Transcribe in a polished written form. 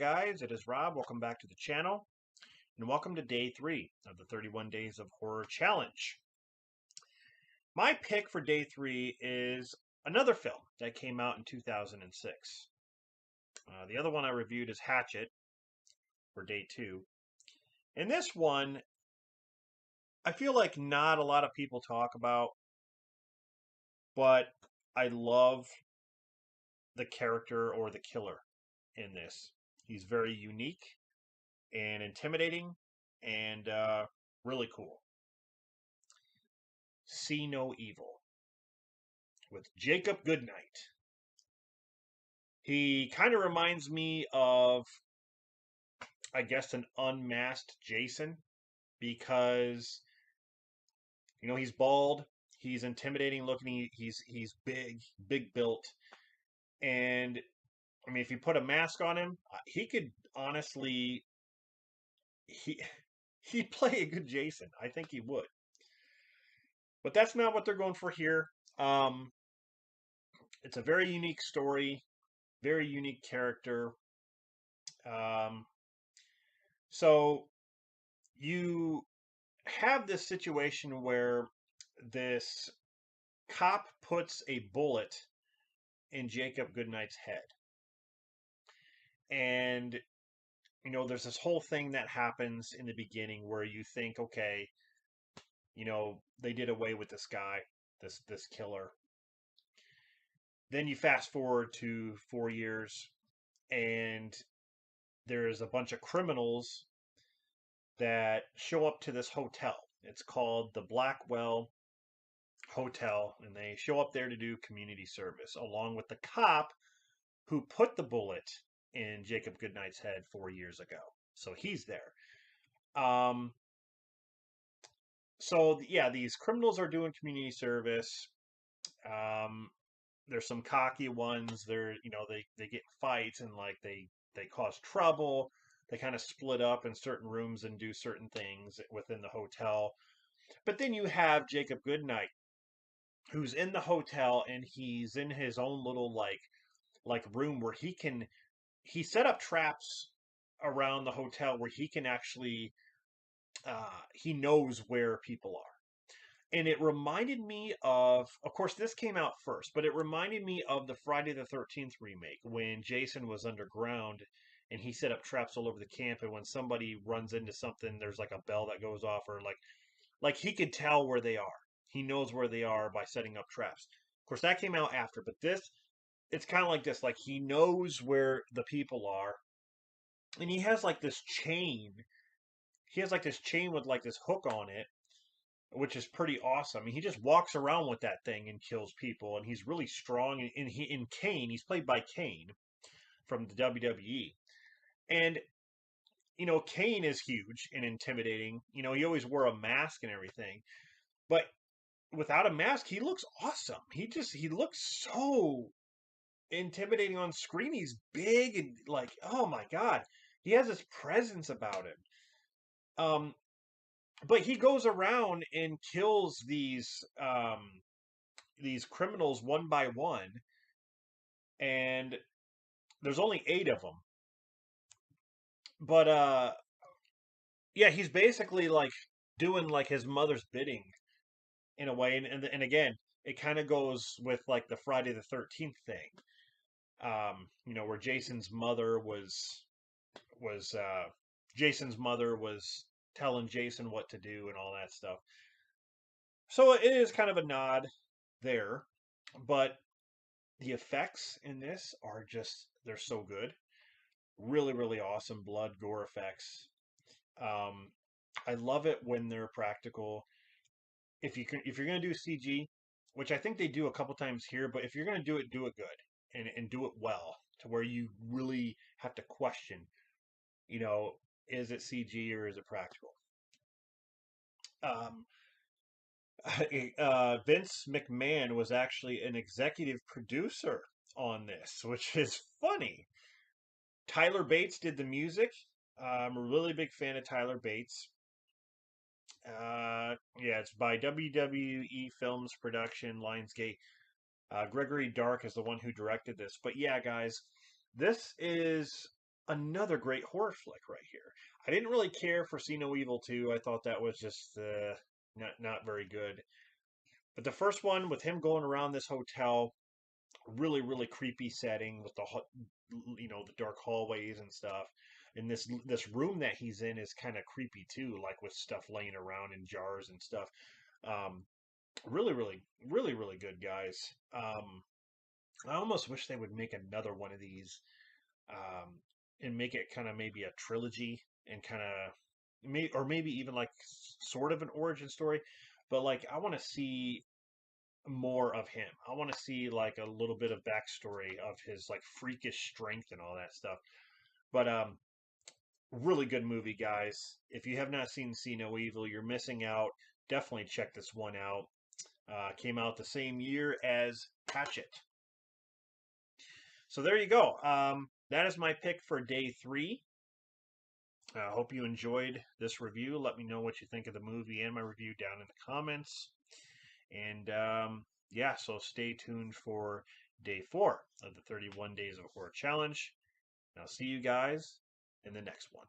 guys, it is Rob. Welcome back to the channel, and welcome to day 3 of the 31 Days of Horror Challenge. My pick for day 3 is another film that came out in 2006. The other one I reviewed is Hatchet for day 2. And this one, I feel like not a lot of people talk about, but I love the character or the killer in this. He's very unique and intimidating and really cool. See No Evil with Jacob Goodnight. He kind of reminds me of, I guess, an unmasked Jason because, he's bald, he's intimidating looking, he's big built, and I mean, if you put a mask on him, he could honestly, he'd play a good Jason. I think he would. But that's not what they're going for here. It's a very unique story, very unique character. So you have this situation where this cop puts a bullet in Jacob Goodnight's head. And, there's this whole thing that happens in the beginning where you think, okay, they did away with this guy, this killer. Then you fast forward to 4 years, and there's a bunch of criminals that show up to this hotel. It's called the Blackwell Hotel, and they show up there to do community service, along with the cop who put the bullet in Jacob Goodnight's head 4 years ago. So he's there. So yeah, these criminals are doing community service. There's some cocky ones. They get in fights and they cause trouble. They kind of split up in certain rooms and do certain things within the hotel. But then you have Jacob Goodnight, who's in the hotel, and he's in his own little like room where he set up traps around the hotel where he can actually he knows where people are. And it reminded me of course, this came out first, but it reminded me of the Friday the 13th remake when Jason was underground and he set up traps all over the camp. And when somebody runs into something, there's like a bell that goes off, or like he could tell where they are. He knows where they are by setting up traps. Of course, that came out after, but it's kind of like this. Like, he knows where the people are, and he has like this chain. He has like this chain with like this hook on it, which is pretty awesome. I mean, he just walks around with that thing and kills people, and he's really strong. And in Kane, he's played by Kane from the WWE, and Kane is huge and intimidating. He always wore a mask and everything, but without a mask, he looks awesome. He looks so intimidating on screen. He's big and like, oh my god, he has this presence about him. But he goes around and kills these criminals one by one, and there's only 8 of them. But yeah, he's basically like doing like his mother's bidding in a way, and again, it kind of goes with like the Friday the 13th thing, where Jason's mother was telling Jason what to do and all that stuff. So it is kind of a nod there, but the effects in this are they're so good. Really, really awesome blood, gore effects. I love it when they're practical. If you're going to do CG, which I think they do a couple times here, but if you're going to do it good and do it well to where you really have to question, is it CG or is it practical? Vince McMahon was actually an executive producer on this, which is funny. Tyler Bates did the music. I'm a really big fan of Tyler Bates. Yeah, it's by WWE Films Production, Lionsgate. Gregory Dark is the one who directed this. But yeah, guys, this is another great horror flick right here. I didn't really care for See No Evil 2. I thought that was just not very good. But the first one with him going around this hotel, really creepy setting with the dark hallways and stuff. And this room that he's in is kind of creepy too, like with stuff laying around in jars and stuff. Um, really good, guys. I almost wish they would make another one of these, and make it kind of maybe a trilogy and kind of or maybe even like sort of an origin story. But like, I want to see more of him. I want to see like a little bit of backstory of his like freakish strength and all that stuff. But really good movie, guys. If you have not seen See No Evil, you're missing out. Definitely check this one out. Came out the same year as Hatchet. So there you go. That is my pick for day 3. I hope you enjoyed this review. Let me know what you think of the movie and my review down in the comments. And yeah, so stay tuned for day 4 of the 31 Days of Horror Challenge. And I'll see you guys in the next one.